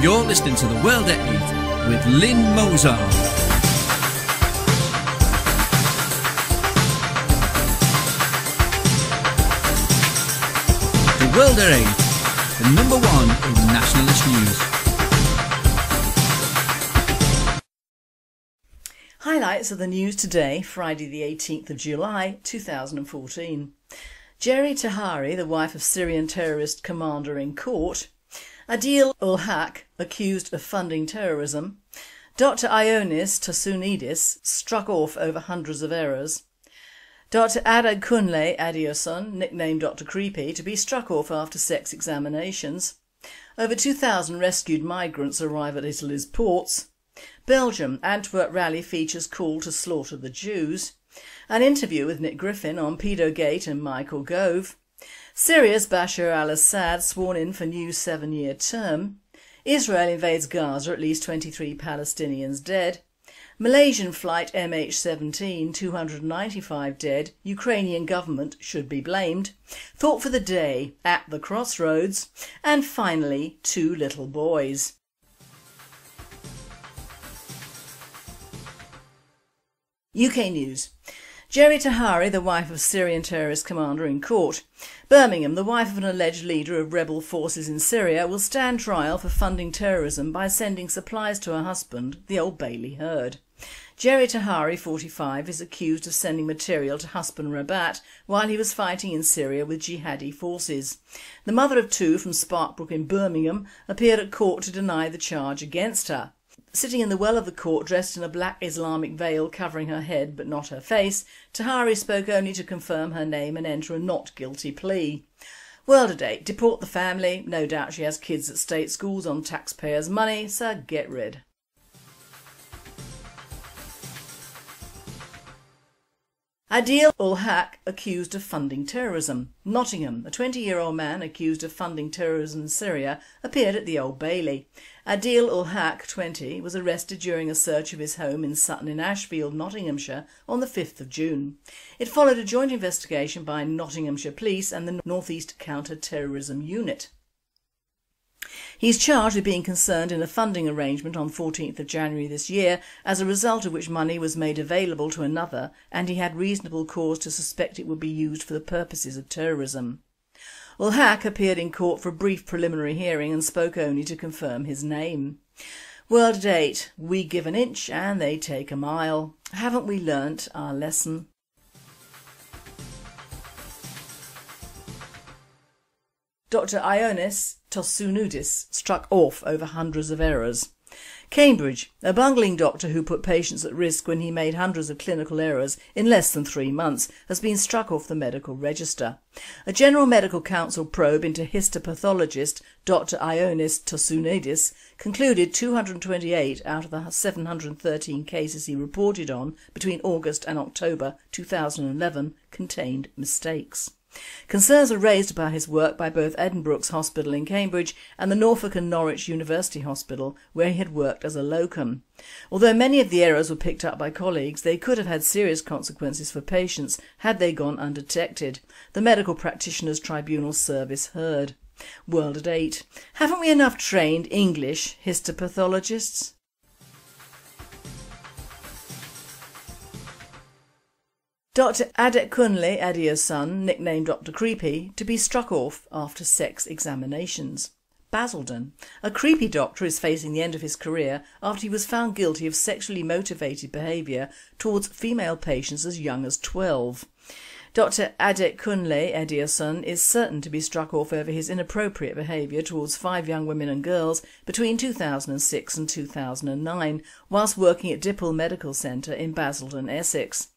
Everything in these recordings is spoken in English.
You're listening to The World at 8 with Lynn Mozart. The World at 8, the number one in nationalist news. Highlights of the news today, Friday the 18th of July 2014. Gerri, Tahari, the wife of Syrian terrorist commander, in court. Adeel, Ulhaq, accused of funding terrorism. Dr Ioannis Tosounidis struck off over hundreds of errors. Dr Adekunle Adeosun, nicknamed Dr Creepy, to be struck off after sex examinations. Over 2,000 rescued migrants arrive at Italy's ports. Belgium, Antwerp rally features call to slaughter the Jews. An interview with Nick Griffin on Pedogate and Michael Gove. Syria's Bashar al-Assad sworn in for new 7-year term. Israel invades Gaza, at least 23 Palestinians dead. Malaysian flight MH17, 295 dead. Ukrainian government should be blamed. Thought for the day, at the crossroads. And finally, 2 little boys. UK News. Gerri Tahari, the wife of Syrian terrorist commander, in court. Birmingham, the wife of an alleged leader of rebel forces in Syria, will stand trial for funding terrorism by sending supplies to her husband, the Old Bailey herd. Gerri Tahari, 45, is accused of sending material to husband Rabat while he was fighting in Syria with jihadi forces. The mother of 2 from Sparkbrook in Birmingham appeared at court to deny the charge against her. Sitting in the well of the court, dressed in a black Islamic veil covering her head but not her face, Tahari spoke only to confirm her name and enter a not guilty plea. World at 8, deport the family. No doubt she has kids at state schools on taxpayers' money, so get rid. Adeel, Ulhaq, accused of funding terrorism. Nottingham, a 20-year-old man accused of funding terrorism in Syria, appeared at the Old Bailey. Adeel Ulhaq, 20, was arrested during a search of his home in Sutton in Ashfield, Nottinghamshire on the 5th of June. It followed a joint investigation by Nottinghamshire Police and the North East Counter-Terrorism Unit. He's charged with being concerned in a funding arrangement on 14th of January this year, as a result of which money was made available to another, and he had reasonable cause to suspect it would be used for the purposes of terrorism. Ulhaq appeared in court for a brief preliminary hearing and spoke only to confirm his name. World at 8, we give an inch and they take a mile. Haven't we learnt our lesson? Dr Ioannis Tosounidis struck off over hundreds of errors. Cambridge, a bungling doctor who put patients at risk when he made hundreds of clinical errors in less than 3 months, has been struck off the medical register. A General Medical Council probe into histopathologist Dr Ioannis Tosounidis concluded 228 out of the 713 cases he reported on between August and October 2011 contained mistakes. Concerns are raised about his work by both Edinburgh's Hospital in Cambridge and the Norfolk and Norwich University Hospital, where he had worked as a locum. Although many of the errors were picked up by colleagues, they could have had serious consequences for patients had they gone undetected, the Medical Practitioners Tribunal Service heard. World at 8. Haven't we enough trained English histopathologists? Dr Adekunle Adeosun, nicknamed Dr Creepy, to be struck off after sex examinations. Basildon. A creepy doctor is facing the end of his career after he was found guilty of sexually motivated behaviour towards female patients as young as 12. Dr Adekunle Adeosun is certain to be struck off over his inappropriate behaviour towards 5 young women and girls between 2006 and 2009 whilst working at Dipple Medical Centre in Basildon, Essex.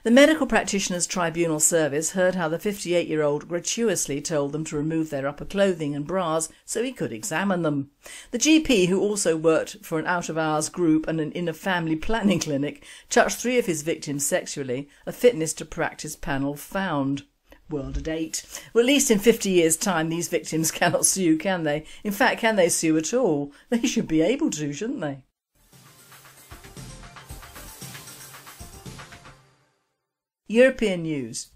The Medical Practitioners Tribunal Service heard how the 58-year-old gratuitously told them to remove their upper clothing and bras so he could examine them. The GP, who also worked for an out-of-hours group and in a family planning clinic, touched 3 of his victims sexually, a fitness to practice panel found. World at 8. Well, at least in 50 years' time these victims cannot sue, can they? In fact, can they sue at all? They should be able to, shouldn't they? European news.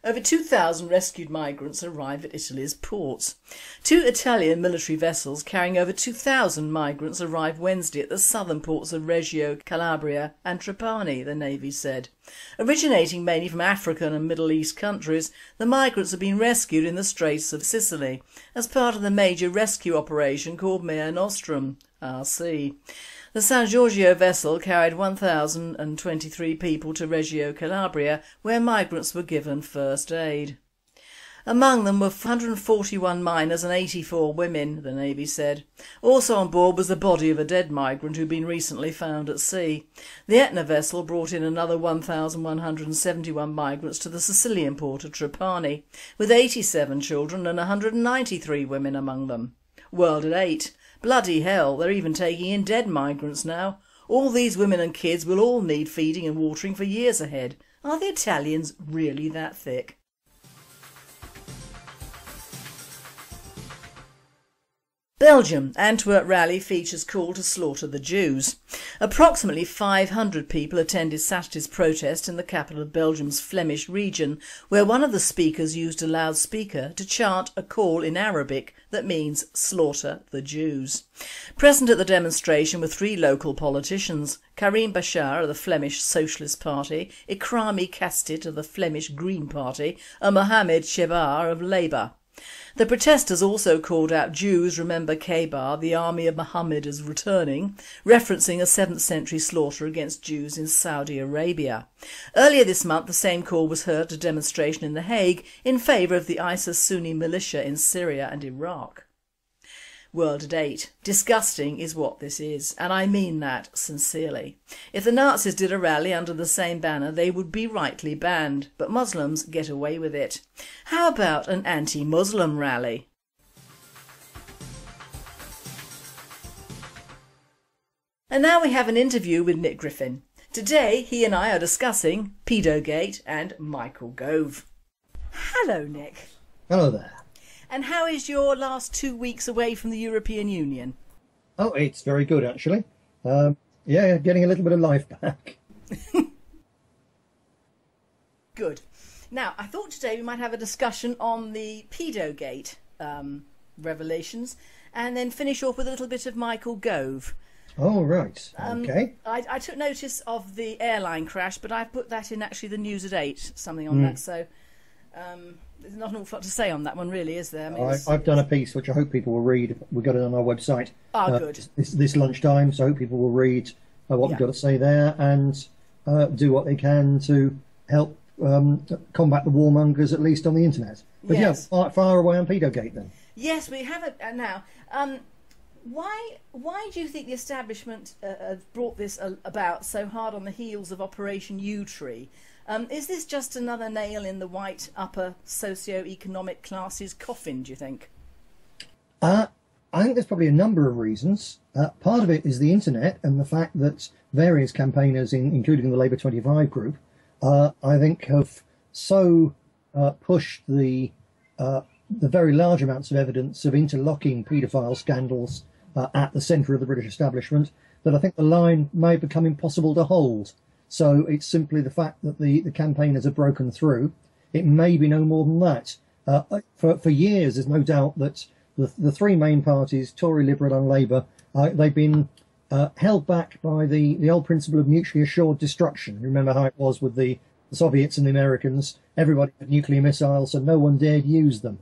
Over 2,000 rescued migrants arrive at Italy's ports. 2 Italian military vessels carrying over 2,000 migrants arrived Wednesday at the southern ports of Reggio Calabria and Trapani, the Navy said. Originating mainly from African and Middle East countries, the migrants have been rescued in the Straits of Sicily as part of the major rescue operation called Mare Nostrum, RC. The San Giorgio vessel carried 1,023 people to Reggio Calabria, where migrants were given first aid. Among them were 141 minors and 84 women, the Navy said. Also on board was the body of a dead migrant who'd been recently found at sea. The Etna vessel brought in another 1,171 migrants to the Sicilian port of Trapani, with 87 children and 193 women among them. World at 8. Bloody hell, they're even taking in dead migrants now. All these women and kids will all need feeding and watering for years ahead. Are the Italians really that thick? Belgium. Antwerp rally features call to slaughter the Jews. Approximately 500 people attended Saturday's protest in the capital of Belgium's Flemish region, where one of the speakers used a loudspeaker to chant a call in Arabic that means slaughter the Jews. Present at the demonstration were 3 local politicians: Karim Bashar of the Flemish Socialist Party, Ikrami Kastit of the Flemish Green Party and Mohamed Chebar of Labour. The protesters also called out Jews remember Khaybar, the army of Muhammad is returning, referencing a 7th century slaughter against Jews in Saudi Arabia. Earlier this month the same call was heard at a demonstration in The Hague in favour of the ISIS Sunni militia in Syria and Iraq. World at 8. Disgusting is what this is, and I mean that sincerely. If the Nazis did a rally under the same banner, they would be rightly banned, but Muslims get away with it. How about an anti-Muslim rally? And now we have an interview with Nick Griffin. Today he and I are discussing Pedogate and Michael Gove. Hello, Nick. Hello there. And how is your last 2 weeks away from the European Union? Oh, it's very good, actually. Yeah, getting a little bit of life back. Good. Now, I thought today we might have a discussion on the Pedogate revelations and then finish off with a little bit of Michael Gove. Oh, right. Okay. I took notice of the airline crash, but I put that in actually the news at 8, something on that, so... there's not an awful lot to say on that one, really, is there? I mean, I've done a piece which I hope people will read. We've got it on our website. Good. This lunchtime, so I hope people will read what we've got to say there and do what they can to help combat the warmongers, at least on the internet. But yes. Yeah, far away on Pedogate then. Yes, we have it now. Why do you think the establishment brought this about so hard on the heels of Operation U-Tree? Is this just another nail in the white upper socio-economic classes' coffin, do you think? I think there's probably a number of reasons. Part of it is the internet and the fact that various campaigners, including the Labour 25 group, I think have so pushed the very large amounts of evidence of interlocking paedophile scandals at the centre of the British establishment that I think the line may have become impossible to hold. So it's simply the fact that the campaigners have broken through. It may be no more than that. For years, there's no doubt that the 3 main parties, Tory, Liberal and Labour, they've been held back by the old principle of mutually assured destruction. Remember how it was with the Soviets and the Americans? Everybody had nuclear missiles, so no one dared use them.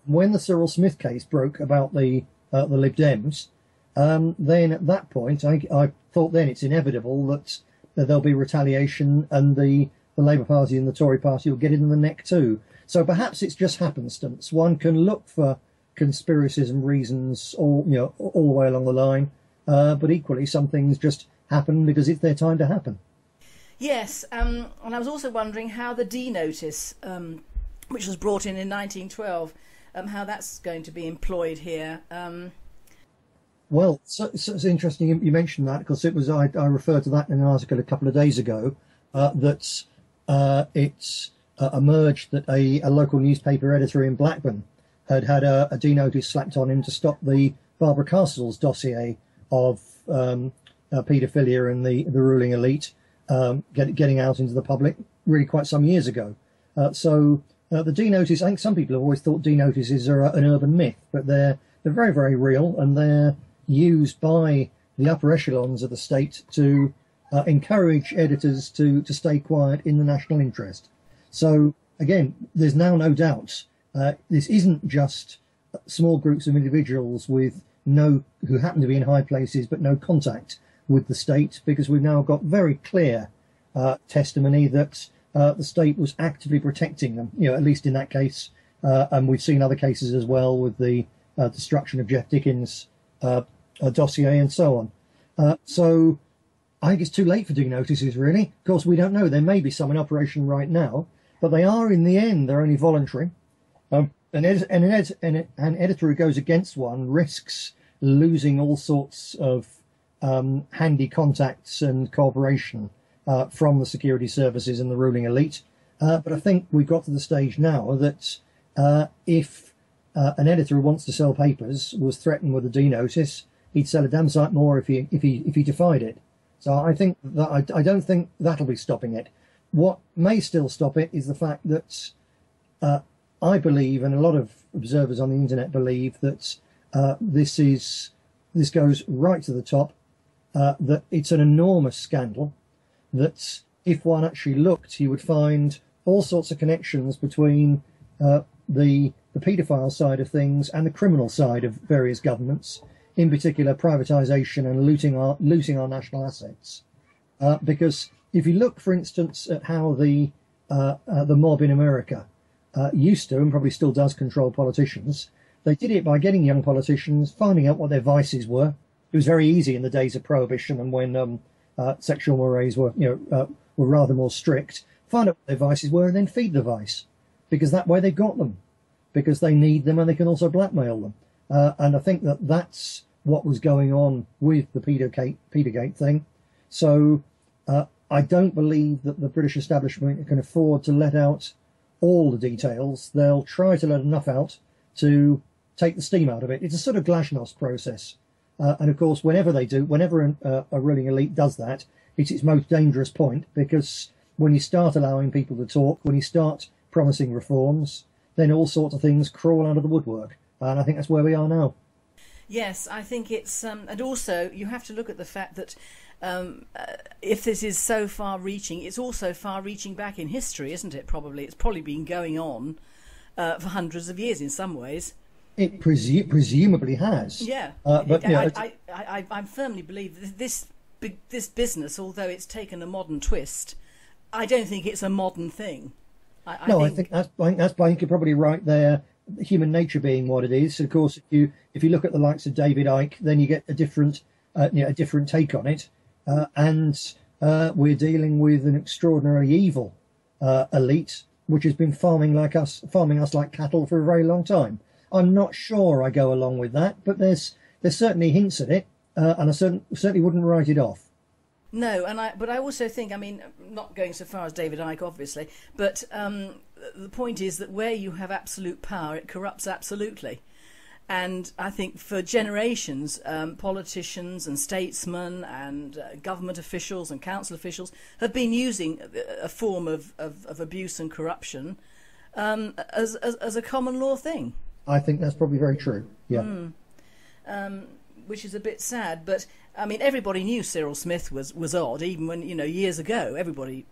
When the Cyril Smith case broke about the Lib Dems, then at that point, I thought then it's inevitable that there'll be retaliation and the Labour Party and the Tory Party will get it in the neck too. So perhaps it's just happenstance. One can look for conspiracies and reasons all the way along the line, but equally some things just happen because it's their time to happen. Yes, and I was also wondering how the D notice, which was brought in 1912, how that's going to be employed here. Well, so it's interesting you mentioned that, because it was I referred to that in an article a couple of days ago, that it's emerged that a local newspaper editor in Blackburn had a D notice slapped on him to stop the Barbara Castles dossier of paedophilia and the ruling elite getting out into the public really quite some years ago. The D-notice, I think some people have always thought D-notices are an urban myth, but they're very, very real, and they're used by the upper echelons of the state to encourage editors to stay quiet in the national interest. So again, there's now no doubt this isn't just small groups of individuals who happen to be in high places but no contact with the state, because we've now got very clear testimony that the state was actively protecting them, at least in that case. And we've seen other cases as well with the destruction of Jeff Dickens' dossier and so on. So I think it's too late for D-notices, really. Of course, we don't know. There may be some in operation right now, but they are, in the end, they're only voluntary. An editor who goes against one risks losing all sorts of handy contacts and cooperation from the security services and the ruling elite. But I think we've got to the stage now that if an editor who wants to sell papers was threatened with a D-notice, he'd sell a damn sight more if he defied it. So I think that I don't think that'll be stopping it. What may still stop it is the fact that I believe, and a lot of observers on the internet believe, that this goes right to the top, that it's an enormous scandal, that if one actually looked, you would find all sorts of connections between the paedophile side of things and the criminal side of various governments, in particular privatisation and looting our national assets. Because if you look, for instance, at how the mob in America used to, and probably still does, control politicians, they did it by getting young politicians, finding out what their vices were. It was very easy in the days of Prohibition and when sexual mores were rather more strict. Find out what their vices were and then feed the vice, because that way they got them, because they need them and they can also blackmail them. And I think that that's what was going on with the Pedogate thing. So I don't believe that the British establishment can afford to let out all the details. They'll try to let enough out to take the steam out of it. It's a sort of glasnost process. And of course, whenever a ruling elite does that, it's its most dangerous point, because when you start allowing people to talk, when you start promising reforms, then all sorts of things crawl out of the woodwork. And I think that's where we are now. Yes, I think it's... and also, you have to look at the fact that if this is so far-reaching, it's also far-reaching back in history, isn't it? Probably. It's probably been going on for hundreds of years in some ways. It presumably has. Yeah. But I firmly believe that this business, although it's taken a modern twist, I don't think it's a modern thing. I think that's you're probably right there. Human nature being what it is. Of course, if you look at the likes of David Icke, then you get a different take on it. And we're dealing with an extraordinarily evil elite, which has been farming us like cattle for a very long time. I'm not sure I go along with that, but there's certainly hints at it, and I certainly wouldn't write it off. No, but I also think, I mean, not going so far as David Icke, obviously, but the point is that where you have absolute power, it corrupts absolutely. And I think for generations, politicians and statesmen and government officials and council officials have been using a form of abuse and corruption as a common law thing. I think that's probably very true, yeah. Which is a bit sad, but I mean, everybody knew Cyril Smith was odd, even when, years ago, everybody...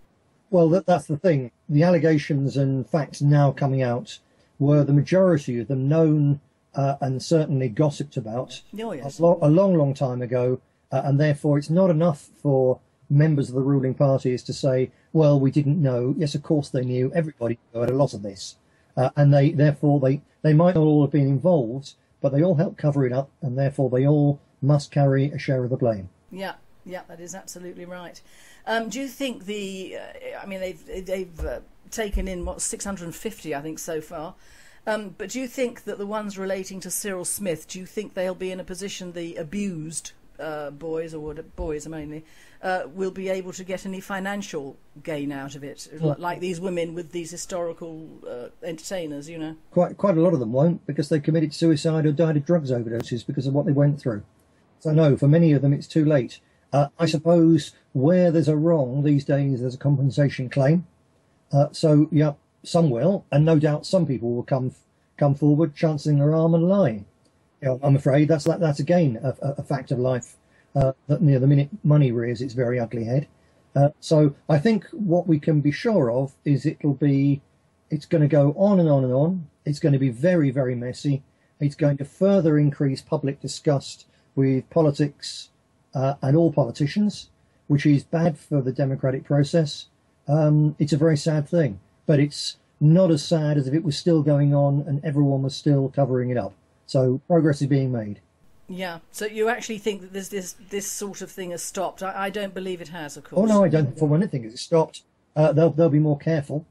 Well, that's the thing. The allegations and facts now coming out were, the majority of them, known and certainly gossiped about a long time ago, and therefore it's not enough for members of the ruling parties to say, well, we didn't know. Yes, of course they knew. Everybody heard a lot of this. And they might not all have been involved, but they all helped cover it up, and therefore they all must carry a share of the blame. Yeah, that is absolutely right. Do you think they've taken in 650, I think, so far? But do you think that the ones relating to Cyril Smith, do you think they'll be in a position, the abused boys, or boys mainly, will be able to get any financial gain out of it, like these women with these historical entertainers, Quite a lot of them won't, because they committed suicide or died of drugs overdoses because of what they went through. So no, for many of them it's too late. I suppose where there's a wrong these days, there's a compensation claim. So yeah, some will, and no doubt some people will come forward, chancing their arm and lying. I'm afraid that's again a fact of life. That the minute money rears its very ugly head. So I think what we can be sure of is it's going to go on and on and on. It's going to be very, very messy. It's going to further increase public disgust with politics and all politicians, which is bad for the democratic process. It's a very sad thing, but it's not as sad as if it was still going on and everyone was still covering it up. So progress is being made. Yeah. So you actually think that this sort of thing has stopped? I don't believe it has, of course. Oh no, I don't. For one thing, it's stopped. They'll be more careful.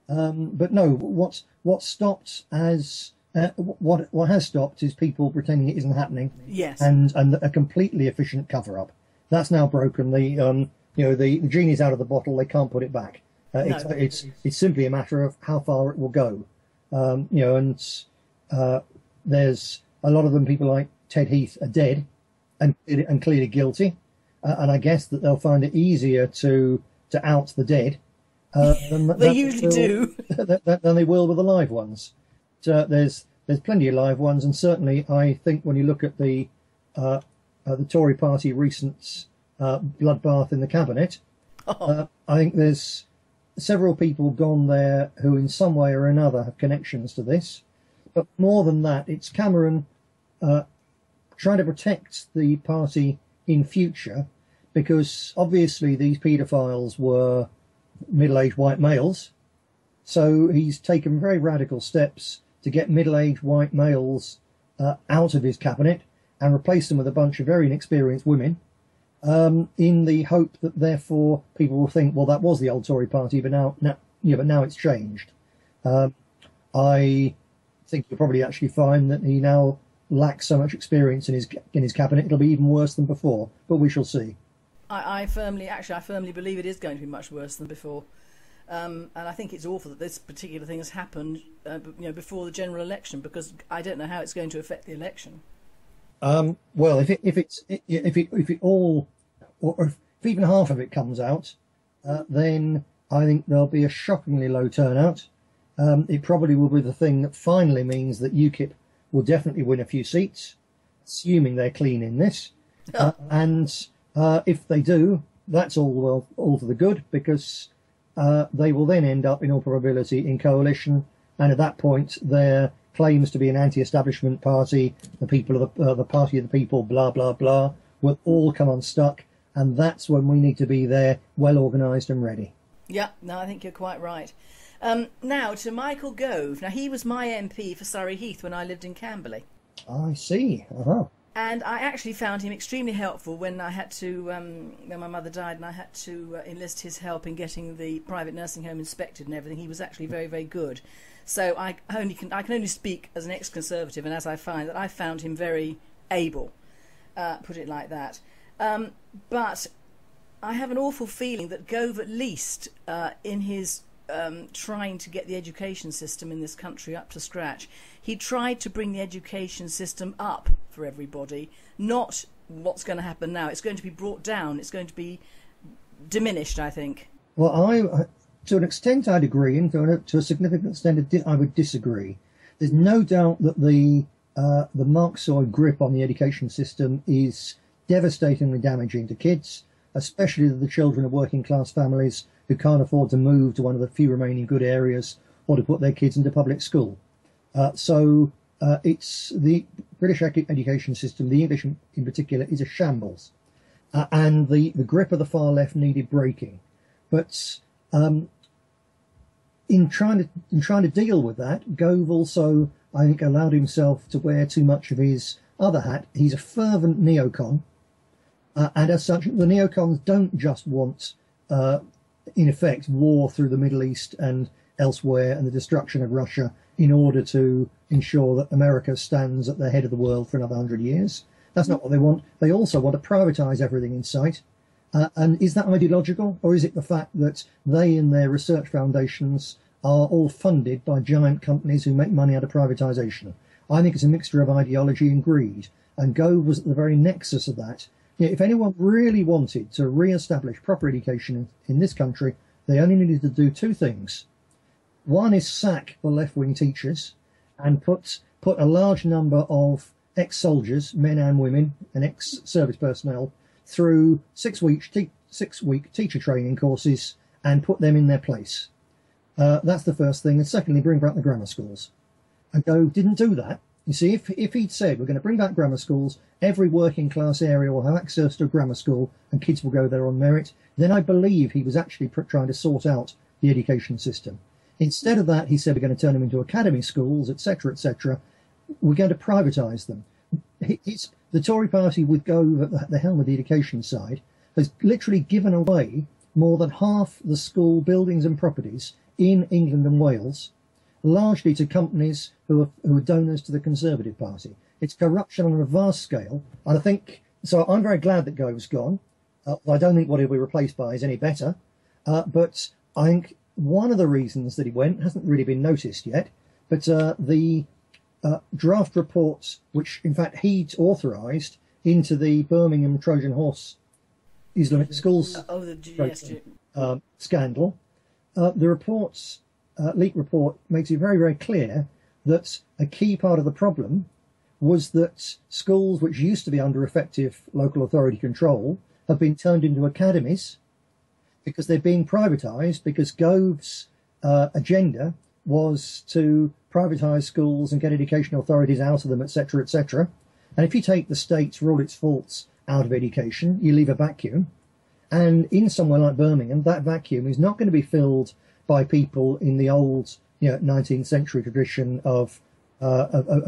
But no, what's stopped as what has stopped is people pretending it isn't happening. Yes. And a completely efficient cover up. That's now broken. The genie's out of the bottle. They can't put it back. No. It's simply a matter of how far it will go. There's a lot of them. People like Ted Heath are dead and clearly guilty, and I guess that they'll find it easier to out the dead they usually do than they will with the live ones. So there's plenty of live ones, and certainly I think when you look at the Tory party recent bloodbath in the cabinet, I think there's several people gone there who in some way or another have connections to this. But more than that, it's Cameron trying to protect the party in future, because obviously these paedophiles were middle-aged white males. So he's taken very radical steps to get middle-aged white males out of his cabinet and replace them with a bunch of very inexperienced women, in the hope that therefore people will think, well, that was the old Tory party, but now it's changed. I think you'll probably actually find that he now lacks so much experience in his cabinet, it'll be even worse than before, but we shall see. I firmly believe it is going to be much worse than before, and I think it's awful that this particular thing has happened, before the general election, because I don't know how it's going to affect the election. Well, if it all, or if even half of it comes out, then I think there'll be a shockingly low turnout. It probably will be the thing that finally means that UKIP will definitely win a few seats, assuming they're clean in this. And if they do, that's all to the good, because they will then end up, in all probability, in coalition. And at that point, their claims to be an anti-establishment party, the people of the party of the people, blah, blah, blah, will all come unstuck. And that's when we need to be there, well organised and ready. Yeah, no, I think you're quite right. Now to Michael Gove. Now, he was my MP for Surrey Heath when I lived in Camberley. I see. Uh-huh. And I actually found him extremely helpful when I had to, when my mother died and I had to enlist his help in getting the private nursing home inspected and everything. He was actually very, very good. So I can only speak as an ex-Conservative, and as I find that I found him very able, put it like that. But I have an awful feeling that Gove, at least in his trying to get the education system in this country up to scratch, he tried to bring the education system up for everybody, not what's going to happen now. It's going to be brought down. It's going to be diminished, I think. Well, to an extent I'd agree, and to a significant extent I would disagree. There's no doubt that the Marxoid grip on the education system is devastatingly damaging to kids, especially the children of working class families who can't afford to move to one of the few remaining good areas or to put their kids into public school. So it's the British education system, the English in particular, is a shambles. And the grip of the far left needed breaking. But in trying to deal with that, Gove also, I think, allowed himself to wear too much of his other hat. He's a fervent neocon. And as such, the neocons don't just want, in effect, war through the Middle East and elsewhere and the destruction of Russia in order to ensure that America stands at the head of the world for another 100 years. That's not what they want. They also want to privatise everything in sight. And is that ideological, or is it the fact that they and their research foundations are all funded by giant companies who make money out of privatisation? I think it's a mixture of ideology and greed. And Gove was at the very nexus of that. If anyone really wanted to re-establish proper education in this country, they only needed to do two things. One is sack the left-wing teachers and put a large number of ex-soldiers, men and women, and ex-service personnel through 6-week teacher training courses and put them in their place. That's the first thing. And secondly, bring back the grammar schools. And Gove didn't do that. You see, if he'd said, we're going to bring back grammar schools, every working class area will have access to a grammar school and kids will go there on merit, then I believe he was actually trying to sort out the education system. Instead of that, he said, we're going to turn them into academy schools, etc., etc. We're going to privatise them. The Tory party, with Gove at the helm of the education side, has literally given away more than half the school buildings and properties in England and Wales, largely to companies who are donors to the Conservative Party. It's corruption on a vast scale, and I think, so I'm very glad that Gove's gone. I don't think what he'll be replaced by is any better, but I think one of the reasons that he went hasn't really been noticed yet, but the draft reports, which in fact he'd authorised into the Birmingham Trojan Horse Islamic schools scandal, the reports, leaked report makes it very, very clear that a key part of the problem was that schools which used to be under effective local authority control have been turned into academies because they're being privatised, because Gove's agenda was to privatise schools and get education authorities out of them, etc., etc. And if you take the state for all its faults out of education, you leave a vacuum. And in somewhere like Birmingham, that vacuum is not going to be filled by people in the old, 19th century tradition of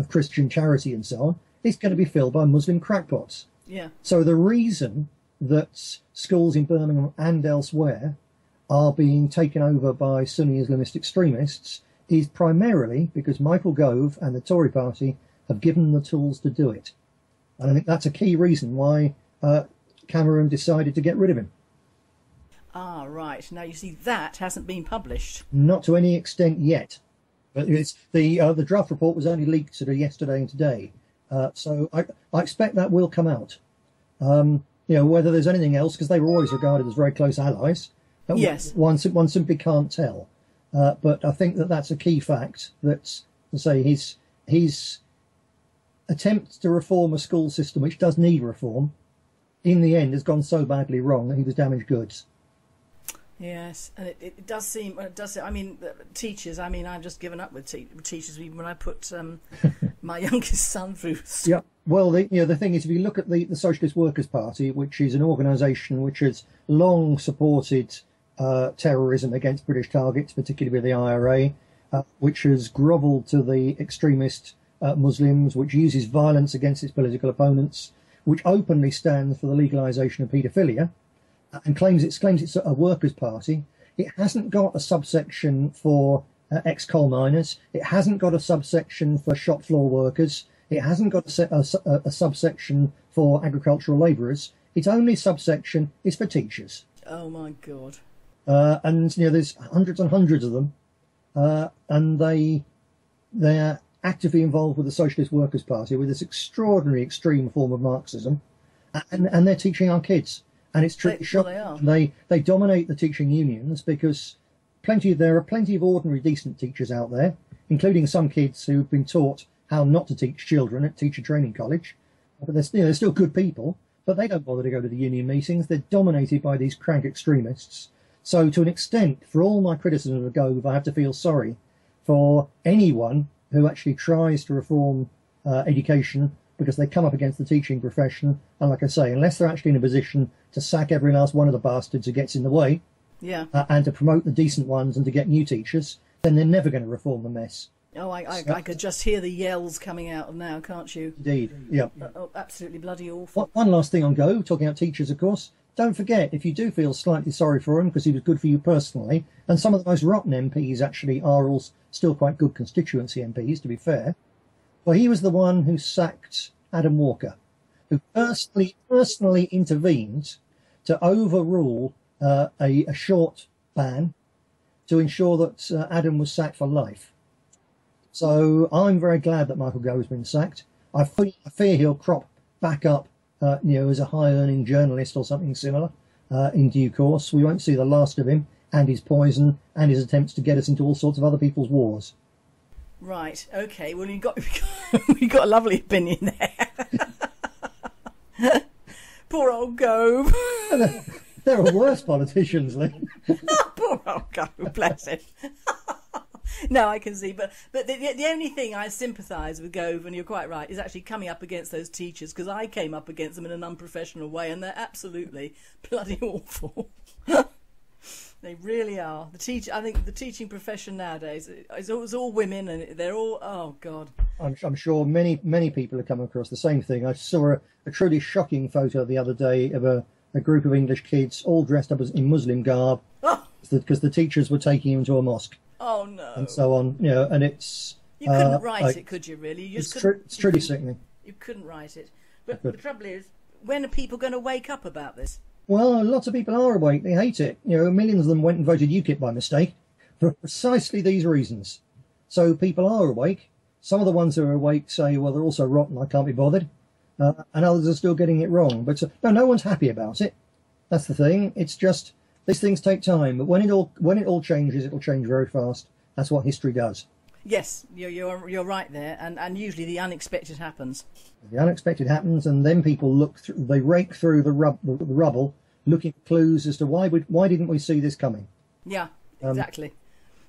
Christian charity and so on. It's going to be filled by Muslim crackpots. Yeah. So the reason that schools in Birmingham and elsewhere are being taken over by Sunni Islamist extremists is primarily because Michael Gove and the Tory party have given them the tools to do it. And I think that's a key reason why Cameron decided to get rid of him. Ah, right. Now, you see, that hasn't been published. Not to any extent yet. But it's the draft report was only leaked sort of yesterday and today. So I expect that will come out. Whether there's anything else, because they were always regarded as very close allies. Yes. One simply can't tell. But I think that's a key fact that, to say, his attempt to reform a school system which does need reform, in the end, has gone so badly wrong that he was damaged goods. Yes, and it does seem. I mean, teachers. I mean, I've just given up with teachers even when I put my youngest son through. Yeah. Well, the thing is, if you look at the Socialist Workers' Party, which is an organisation which has long supported terrorism against British targets, particularly with the IRA, which has grovelled to the extremist Muslims, which uses violence against its political opponents, which openly stands for the legalisation of paedophilia, and claims it's a workers' party. It hasn't got a subsection for ex-coal miners. It hasn't got a subsection for shop floor workers. It hasn't got a subsection for agricultural labourers. Its only subsection is for teachers. Oh my God! And there's hundreds and hundreds of them, and they're actively involved with the Socialist Workers' Party with this extraordinary extreme form of Marxism, and they're teaching our kids. And it's truly shocking. They dominate the teaching unions because there are plenty of ordinary decent teachers out there, including some kids who've been taught how not to teach children at teacher training college. But they're still good people, but they don't bother to go to the union meetings. They're dominated by these crank extremists. So to an extent, for all my criticism of Gove, I have to feel sorry for anyone who actually tries to reform education, because they come up against the teaching profession. And like I say, unless they're actually in a position to sack every last one of the bastards who gets in the way, and to promote the decent ones and to get new teachers, then they're never going to reform the mess. Oh, I could just hear the yells coming out now, can't you? Indeed, yeah. Oh, absolutely bloody awful. One last thing on Gove, talking about teachers, of course. Don't forget, if you do feel slightly sorry for him because he was good for you personally, and some of the most rotten MPs actually are all still quite good constituency MPs, to be fair. Well, he was the one who sacked Adam Walker, who personally intervened to overrule a short ban to ensure that Adam was sacked for life. So I'm very glad that Michael Gove has been sacked. I fear he'll crop back up, as a high-earning journalist or something similar in due course. We won't see the last of him. and his poison and his attempts to get us into all sorts of other people's wars. Right, okay, well you got a lovely opinion there. Poor old Gove. There are worse politicians, Lee. Poor old Gove, bless him. No, I can see, but the only thing I sympathise with Gove, and you're quite right, is actually coming up against those teachers, because I came up against them in an unprofessional way, and they're absolutely bloody awful. They really are. I think the teaching profession nowadays is all women, and they're all, oh God. I'm sure many people have come across the same thing. I saw a truly shocking photo the other day of a group of English kids all dressed up in Muslim garb, because the teachers were taking them to a mosque. Oh no. And so on, and it's... You couldn't write it, could you, really? It's truly sickening. You couldn't write it. But the trouble is, when are people going to wake up about this? Well, lots of people are awake. They hate it. Millions of them went and voted UKIP by mistake for precisely these reasons. So people are awake. Some of the ones who are awake say, well, they're also rotten, I can't be bothered. And others are still getting it wrong. But no one's happy about it. That's the thing. It's just, these things take time. But when it all changes, it'll change very fast. That's what history does. Yes, you're right there. And usually the unexpected happens. The unexpected happens, and then people they rake through the rubble, looking for clues as to why didn't we see this coming? Yeah, exactly.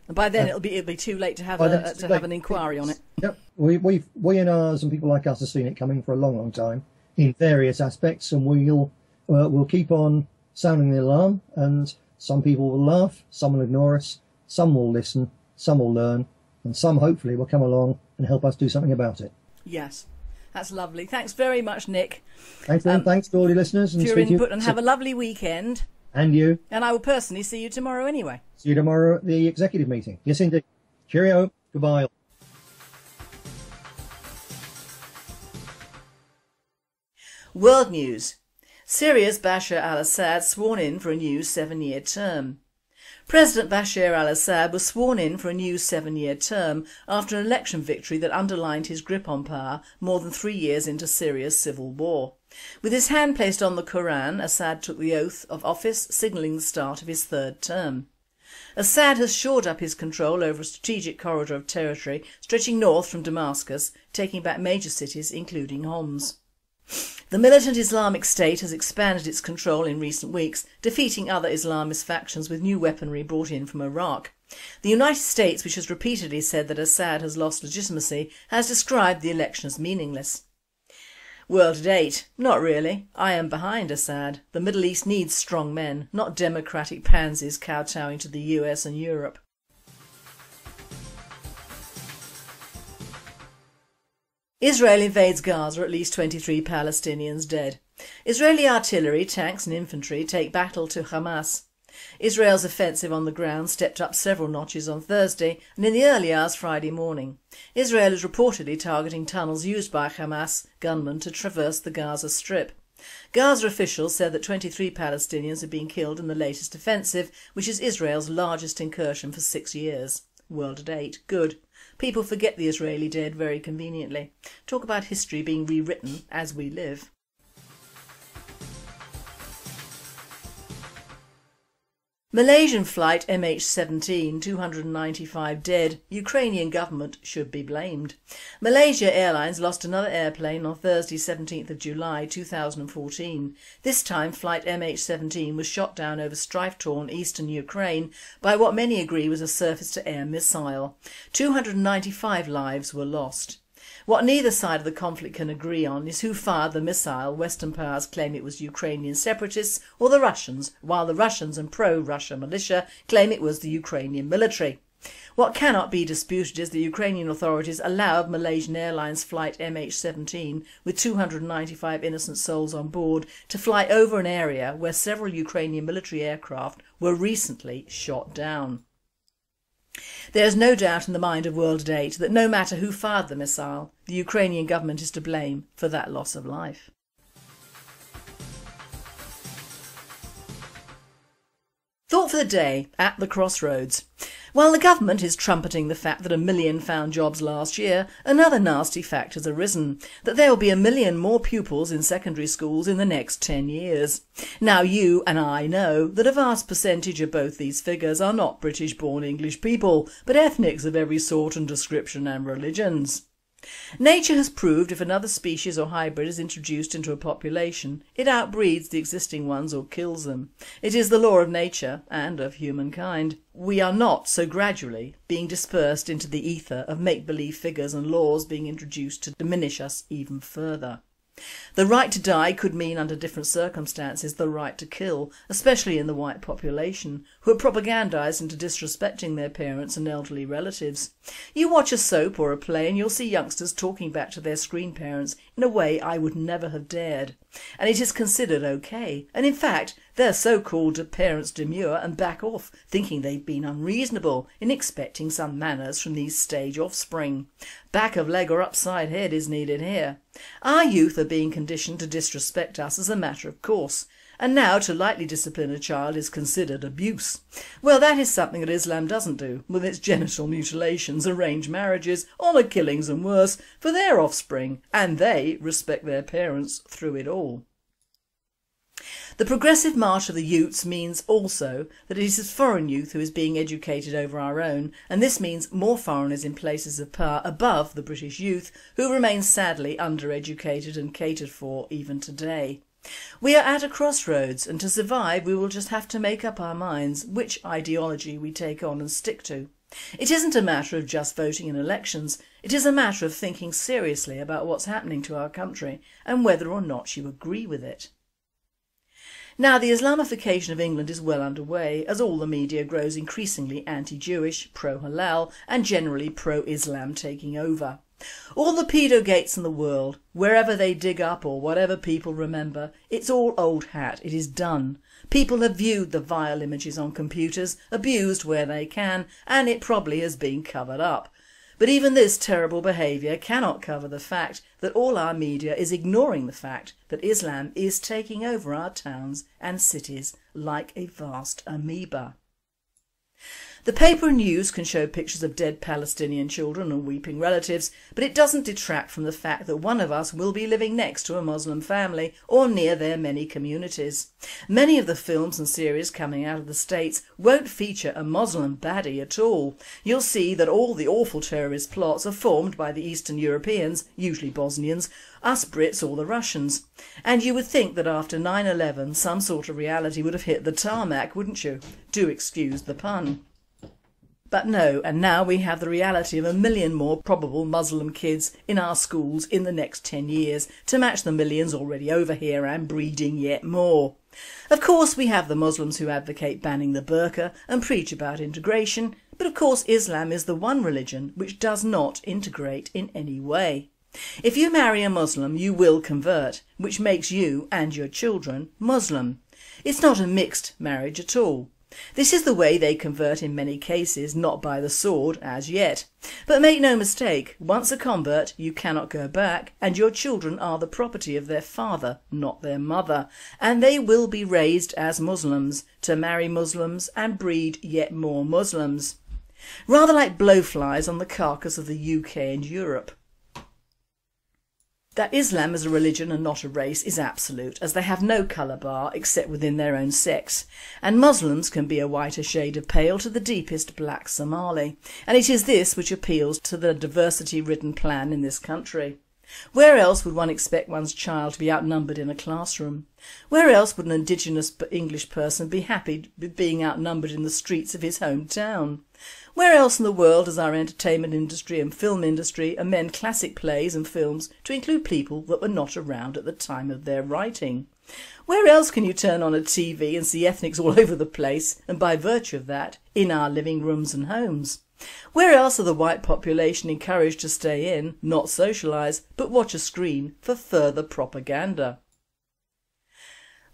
And by then it'll be too late to have an inquiry on it. Yep, we and ours and people like us have seen it coming for a long time in various aspects, and we'll keep on sounding the alarm. And some people will laugh, some will ignore us, some will listen, some will learn, and some hopefully will come along and help us do something about it. Yes. That's lovely. Thanks very much, Nick. Thanks, thanks to all your listeners. For your input, and have a lovely weekend. And you. And I will personally see you tomorrow anyway. See you tomorrow at the executive meeting. Yes, indeed. Cheerio. Goodbye. World news. Syria's Bashar al-Assad sworn in for a new 7-year term. President Bashar al-Assad was sworn in for a new 7-year term after an election victory that underlined his grip on power more than 3 years into Syria's civil war. With his hand placed on the Quran, Assad took the oath of office, signalling the start of his 3rd term. Assad has shored up his control over a strategic corridor of territory stretching north from Damascus, taking back major cities including Homs. The militant Islamic State has expanded its control in recent weeks, defeating other Islamist factions with new weaponry brought in from Iraq. The United States, which has repeatedly said that Assad has lost legitimacy, has described the election as meaningless. World at 8. Not really. I am behind Assad. The Middle East needs strong men, not democratic pansies kowtowing to the US and Europe. Israel invades Gaza, at least 23 Palestinians dead. Israeli artillery, tanks and infantry take battle to Hamas. Israel's offensive on the ground stepped up several notches on Thursday and in the early hours Friday morning. Israel is reportedly targeting tunnels used by Hamas gunmen to traverse the Gaza Strip. Gaza officials said that 23 Palestinians had been killed in the latest offensive, which is Israel's largest incursion for 6 years. World at 8. Good. People forget the Israeli dead very conveniently. Talk about history being rewritten as we live. Malaysian flight MH17, 295 dead. Ukrainian government should be blamed. Malaysia Airlines lost another airplane on Thursday 17th of July 2014. This time flight MH17 was shot down over strife-torn eastern Ukraine by what many agree was a surface-to-air missile. 295 lives were lost. What neither side of the conflict can agree on is who fired the missile. Western powers claim it was Ukrainian separatists or the Russians, while the Russians and pro-Russia militia claim it was the Ukrainian military. What cannot be disputed is the Ukrainian authorities allowed Malaysian Airlines flight MH17 with 295 innocent souls on board to fly over an area where several Ukrainian military aircraft were recently shot down. There is no doubt in the mind of World at 8 that no matter who fired the missile, the Ukrainian government is to blame for that loss of life. Thought for the day at the crossroads. While the government is trumpeting the fact that 1 million found jobs last year, another nasty fact has arisen, that there will be 1 million more pupils in secondary schools in the next 10 years. Now you and I know that a vast percentage of both these figures are not British-born English people, but ethnics of every sort and description and religions. Nature has proved if another species or hybrid is introduced into a population, it outbreeds the existing ones or kills them. It is the law of nature and of humankind. We are not so gradually being dispersed into the ether of make-believe figures and laws being introduced to diminish us even further. The right to die could mean under different circumstances the right to kill, especially in the white population, who are propagandised into disrespecting their parents and elderly relatives. You watch a soap or a play and you'll see youngsters talking back to their screen parents in a way I would never have dared. And it is considered okay, and in fact their so-called parents demur and back off, thinking they've been unreasonable in expecting some manners from these stage offspring. Back of leg or upside head is needed here. Our youth are being conditioned to disrespect us as a matter of course, and now to lightly discipline a child is considered abuse. Well, that is something that Islam doesn't do, with its genital mutilations, arranged marriages, honour killings and worse for their offspring, and they respect their parents through it all. The progressive march of the youths means also that it is foreign youth who is being educated over our own, and this means more foreigners in places of power above the British youth who remain sadly undereducated and catered for even today. We are at a crossroads, and to survive we will just have to make up our minds which ideology we take on and stick to. It isn't a matter of just voting in elections, it is a matter of thinking seriously about what's happening to our country and whether or not you agree with it. Now, the Islamification of England is well underway as all the media grows increasingly anti-Jewish, pro-halal and generally pro-Islam taking over. All the pedo-gates in the world, wherever they dig up or whatever people remember, it's all old hat, it is done. People have viewed the vile images on computers, abused where they can, and it probably has been covered up. But even this terrible behaviour cannot cover the fact that all our media is ignoring the fact that Islam is taking over our towns and cities like a vast amoeba. The paper and news can show pictures of dead Palestinian children and weeping relatives, but it doesn't detract from the fact that one of us will be living next to a Muslim family or near their many communities. Many of the films and series coming out of the States won't feature a Muslim baddie at all. You'll see that all the awful terrorist plots are formed by the Eastern Europeans, usually Bosnians, us Brits or the Russians. And you would think that after 9/11 some sort of reality would have hit the tarmac, wouldn't you? Do excuse the pun. But no, and now we have the reality of 1 million more probable Muslim kids in our schools in the next 10 years to match the millions already over here and breeding yet more. Of course we have the Muslims who advocate banning the burqa and preach about integration, but of course Islam is the one religion which does not integrate in any way. If you marry a Muslim you will convert, which makes you and your children Muslim. It's not a mixed marriage at all. This is the way they convert in many cases, not by the sword as yet. But make no mistake, once a convert you cannot go back, and your children are the property of their father, not their mother, and they will be raised as Muslims, to marry Muslims and breed yet more Muslims. Rather like blowflies on the carcass of the UK and Europe. That Islam is a religion and not a race is absolute, as they have no colour bar except within their own sex, and Muslims can be a whiter shade of pale to the deepest black Somali, and it is this which appeals to the diversity-ridden plan in this country. Where else would one expect one's child to be outnumbered in a classroom? Where else would an indigenous English person be happy with being outnumbered in the streets of his hometown? Where else in the world does our entertainment industry and film industry amend classic plays and films to include people that were not around at the time of their writing? Where else can you turn on a TV and see ethnics all over the place, and by virtue of that, in our living rooms and homes? Where else are the white population encouraged to stay in, not socialise, but watch a screen for further propaganda?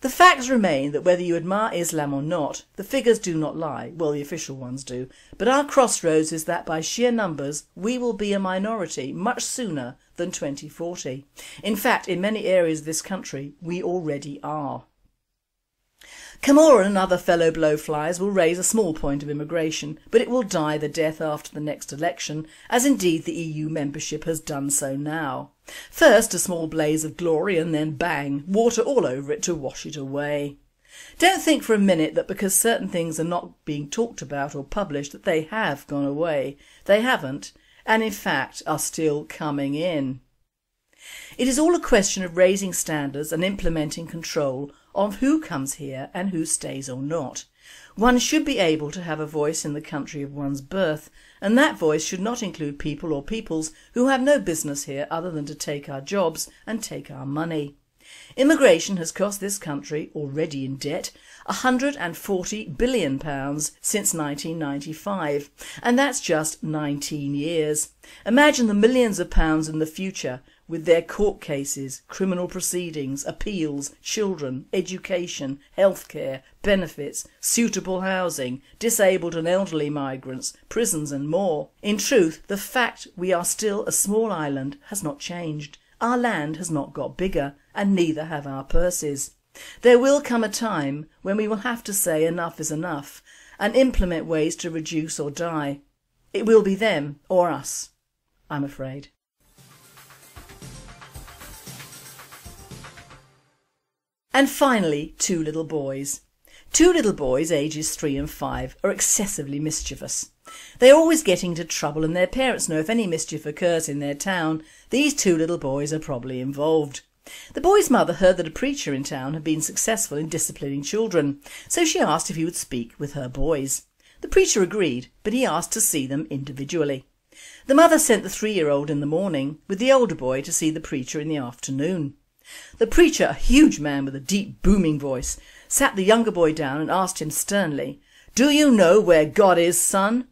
The facts remain that whether you admire Islam or not, the figures do not lie, well the official ones do, but our crossroads is that by sheer numbers we will be a minority much sooner than 2040. In fact, in many areas of this country we already are. Camorra and other fellow blowflies will raise a small point of immigration, but it will die the death after the next election, as indeed the EU membership has done so now. First a small blaze of glory and then bang, water all over it to wash it away. Don't think for a minute that because certain things are not being talked about or published that they have gone away. They haven't, and in fact are still coming in. It is all a question of raising standards and implementing control of who comes here and who stays or not. One should be able to have a voice in the country of one's birth, and that voice should not include people or peoples who have no business here other than to take our jobs and take our money. Immigration has cost this country, already in debt, £140 billion since 1995, and that's just 19 years. Imagine the millions of pounds in the future, with their court cases, criminal proceedings, appeals, children, education, healthcare, benefits, suitable housing, disabled and elderly migrants, prisons and more. In truth, the fact we are still a small island has not changed. Our land has not got bigger, and neither have our purses. There will come a time when we will have to say enough is enough and implement ways to reduce or die. It will be them or us, I'm afraid. And finally, two little boys. Two little boys ages 3 and 5 are excessively mischievous. They are always getting into trouble, and their parents know if any mischief occurs in their town, these two little boys are probably involved. The boy's mother heard that a preacher in town had been successful in disciplining children, so she asked if he would speak with her boys. The preacher agreed, but he asked to see them individually. The mother sent the 3-year-old in the morning, with the older boy to see the preacher in the afternoon. The preacher, a huge man with a deep booming voice, sat the younger boy down and asked him sternly, "Do you know where God is, son?"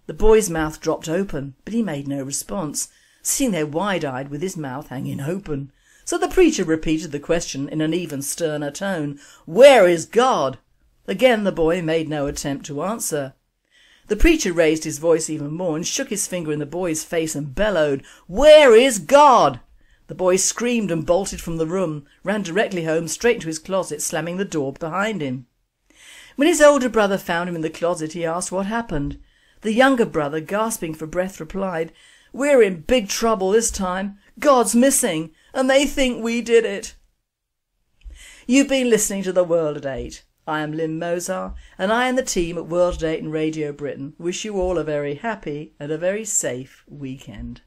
The boy's mouth dropped open, but he made no response, sitting there wide-eyed with his mouth hanging open. So the preacher repeated the question in an even sterner tone, "Where is God?" Again the boy made no attempt to answer. The preacher raised his voice even more and shook his finger in the boy's face and bellowed, "Where is God?" The boy screamed and bolted from the room, ran directly home, straight into his closet, slamming the door behind him. When his older brother found him in the closet, he asked what happened. The younger brother, gasping for breath, replied, "We're in big trouble this time. God's missing, and they think we did it." You've been listening to The World at 8. I am Lynn Mozar, and I and the team at World at 8 and Radio Britain wish you all a very happy and a very safe weekend.